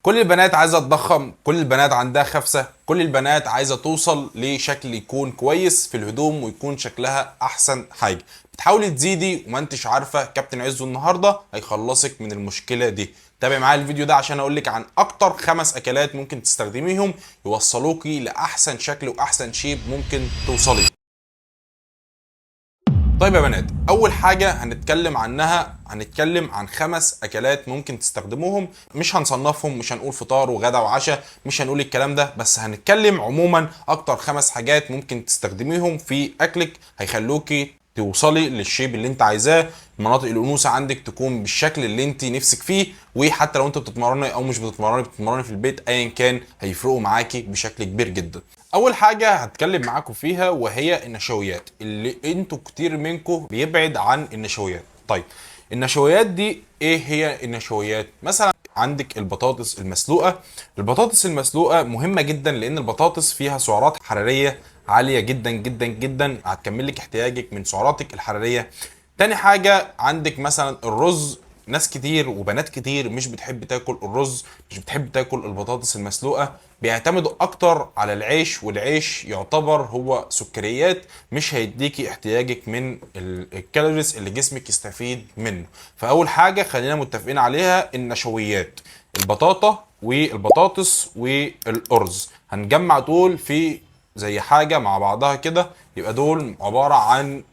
كل البنات عايزة تضخم، كل البنات عندها خفسة، كل البنات عايزة توصل لشكل يكون كويس في الهدوم ويكون شكلها أحسن حاجة. بتحاولي تزيدي وما انتش عارفة. كابتن عزو النهاردة هيخلصك من المشكلة دي. تابع معايا الفيديو ده عشان اقولك عن اكتر 5 اكلات ممكن تستخدميهم يوصلوكي لأحسن شكل وأحسن شيب ممكن توصلي. طيب يا بنات، اول حاجه هنتكلم عن 5 اكلات ممكن تستخدموهم. مش هنصنفهم، مش هنقول فطار وغدا وعشاء، مش هنقول الكلام ده، بس هنتكلم عموما اكتر 5 حاجات ممكن تستخدميهم في اكلك هيخلوكي توصلي للشيب اللي انت عايزاه. مناطق الانوثه عندك تكون بالشكل اللي انت نفسك فيه، وحتى لو انت بتتمرني او مش بتتمرني في البيت ايا كان هيفرقوا معاكي بشكل كبير جدا. اول حاجه هتكلم معاكم فيها وهي النشويات، اللي انتوا كتير منكم بيبعد عن النشويات. طيب، النشويات دي ايه هي النشويات؟ مثلا عندك البطاطس المسلوقه. البطاطس المسلوقه مهمه جدا لان البطاطس فيها سعرات حراريه عاليه جدا جدا جدا، هتكمل لك احتياجك من سعراتك الحراريه. تاني حاجه عندك مثلا الرز. ناس كتير وبنات كتير مش بتحب تاكل الرز، مش بتحب تاكل البطاطس المسلوقه، بيعتمدوا اكتر على العيش، والعيش يعتبر هو سكريات، مش هيديكي احتياجك من الكالوريز اللي جسمك يستفيد منه. فاول حاجه خلينا متفقين عليها النشويات: البطاطا والبطاطس والارز. هنجمع دول في زي حاجه مع بعضها كده، يبقى دول عباره عن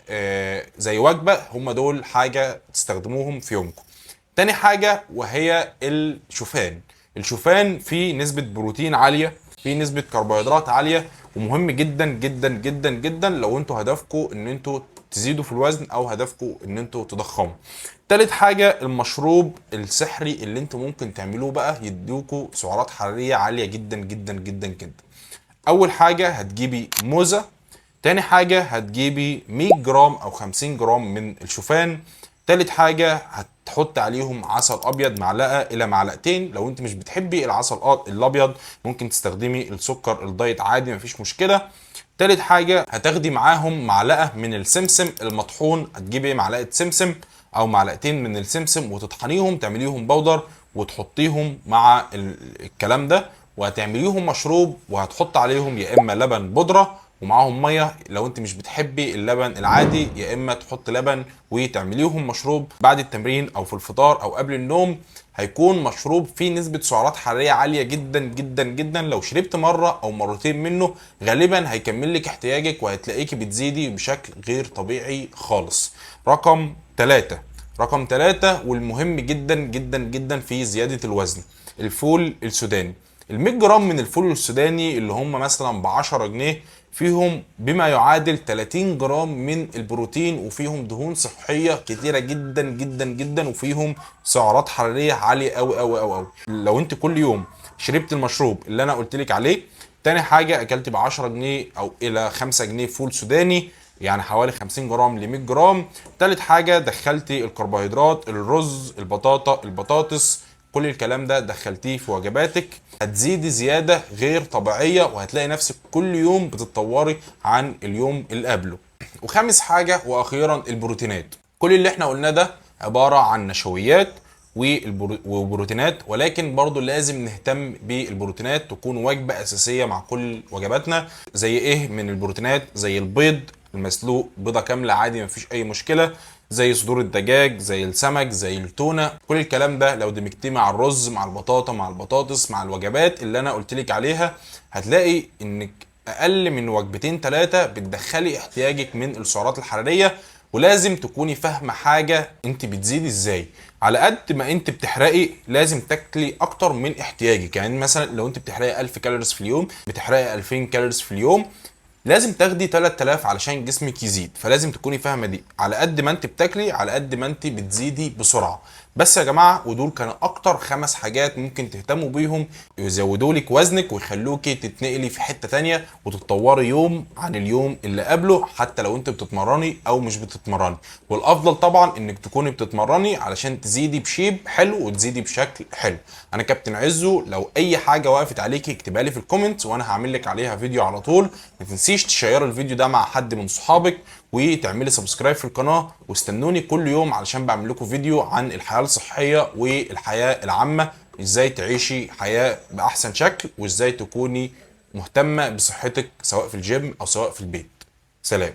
زي وجبه، هم دول حاجه تستخدموهم في يومكم. تاني حاجة وهي الشوفان. الشوفان فيه نسبة بروتين عالية، فيه نسبة كربوهيدرات عالية، ومهم جدا جدا جدا جدا لو انتوا هدفكم ان انتوا تزيدوا في الوزن او هدفكم ان انتوا تضخموا. تالت حاجة المشروب السحري اللي انتوا ممكن تعملوه بقى يديكوا سعرات حرارية عالية جدا جدا جدا جدا. اول حاجة هتجيبي موزة. تاني حاجة هتجيبي 100 جرام او 50 جرام من الشوفان. تالت حاجة هتحط عليهم عسل ابيض معلقة الى معلقتين. لو انت مش بتحبي العسل الابيض ممكن تستخدمي السكر الدايت عادي، مفيش مشكلة. تالت حاجة هتاخدي معاهم معلقة من السمسم المطحون. هتجيبي معلقة سمسم او معلقتين من السمسم وتطحنيهم تعمليهم بودر وتحطيهم مع الكلام ده وهتعمليهم مشروب، وهتحط عليهم يا اما لبن بودرة ومعاهم ميه لو انت مش بتحبي اللبن العادي، يا اما تحط لبن وتعمليهم مشروب بعد التمرين او في الفطار او قبل النوم. هيكون مشروب فيه نسبة سعرات حرارية عالية جدا جدا جدا. لو شربت مرة او مرتين منه غالبا هيكمل لك احتياجك وهتلاقيكي بتزيدي بشكل غير طبيعي خالص. رقم 3. رقم 3 والمهم جدا جدا جدا في زيادة الوزن: الفول السوداني. ال 100 جرام من الفول السوداني اللي هم مثلا ب 10 جنيه فيهم بما يعادل 30 جرام من البروتين، وفيهم دهون صحيه كتيره جدا جدا جدا، وفيهم سعرات حراريه عاليه قوي قوي قوي قوي. لو انت كل يوم شربت المشروب اللي انا قلت لك عليه، تاني حاجه اكلت ب 10 جنيه او الى 5 جنيه فول سوداني، يعني حوالي 50 جرام ل 100 جرام. تالت حاجه دخلتي الكربوهيدرات: الرز، البطاطا، البطاطس، كل الكلام ده دخلتيه في وجباتك، هتزيدي زيادة غير طبيعية وهتلاقي نفسك كل يوم بتتطوري عن اليوم اللي قبله. وخامس حاجة واخيرا البروتينات. كل اللي احنا قلناه ده عبارة عن نشويات وبروتينات، ولكن برضو لازم نهتم بالبروتينات تكون وجبة أساسية مع كل وجباتنا. زي ايه من البروتينات؟ زي البيض المسلوق، بيضة كاملة عادي مفيش أي مشكلة، زي صدور الدجاج، زي السمك، زي التونة. كل الكلام ده لو دمجتيه مع الرز مع البطاطا مع البطاطس مع الوجبات اللي أنا قلتلك عليها، هتلاقي إنك أقل من وجبتين 3 بتدخلي احتياجك من السعرات الحرارية. ولازم تكوني فاهمة حاجة: انت بتزيدي ازاي. على قد ما انت بتحرقي لازم تاكلي اكتر من احتياجك. يعني مثلا لو انت بتحرقي 1000 كالوريز في اليوم، بتحرقي 2000 كالوريز في اليوم، لازم تاخدي 3000 علشان جسمك يزيد. فلازم تكوني فاهمه دي. على قد ما انت بتاكلي على قد ما انت بتزيدي بسرعه. بس يا جماعه، ودول كانوا اكتر 5 حاجات ممكن تهتموا بيهم يزودوا لك وزنك ويخلوكي تتنقلي في حته تانية وتتطوري يوم عن اليوم اللي قبله، حتى لو انت بتتمرني او مش بتتمرني. والافضل طبعا انك تكوني بتتمرني علشان تزيدي بشيب حلو وتزيدي بشكل حلو. انا كابتن عزو، لو اي حاجه وقفت عليكي اكتبها لي في الكومنت وانا هعمل لك عليها فيديو على طول. ما تنسيش تشير الفيديو ده مع حد من صحابك وتعملي سبسكرايب في القناه، واستنوني كل يوم علشان بعمل لكم فيديو عن الحياه الصحيه والحياه العامه ازاي تعيشي حياه باحسن شكل، وازاي تكوني مهتمه بصحتك سواء في الجيم او سواء في البيت. سلام.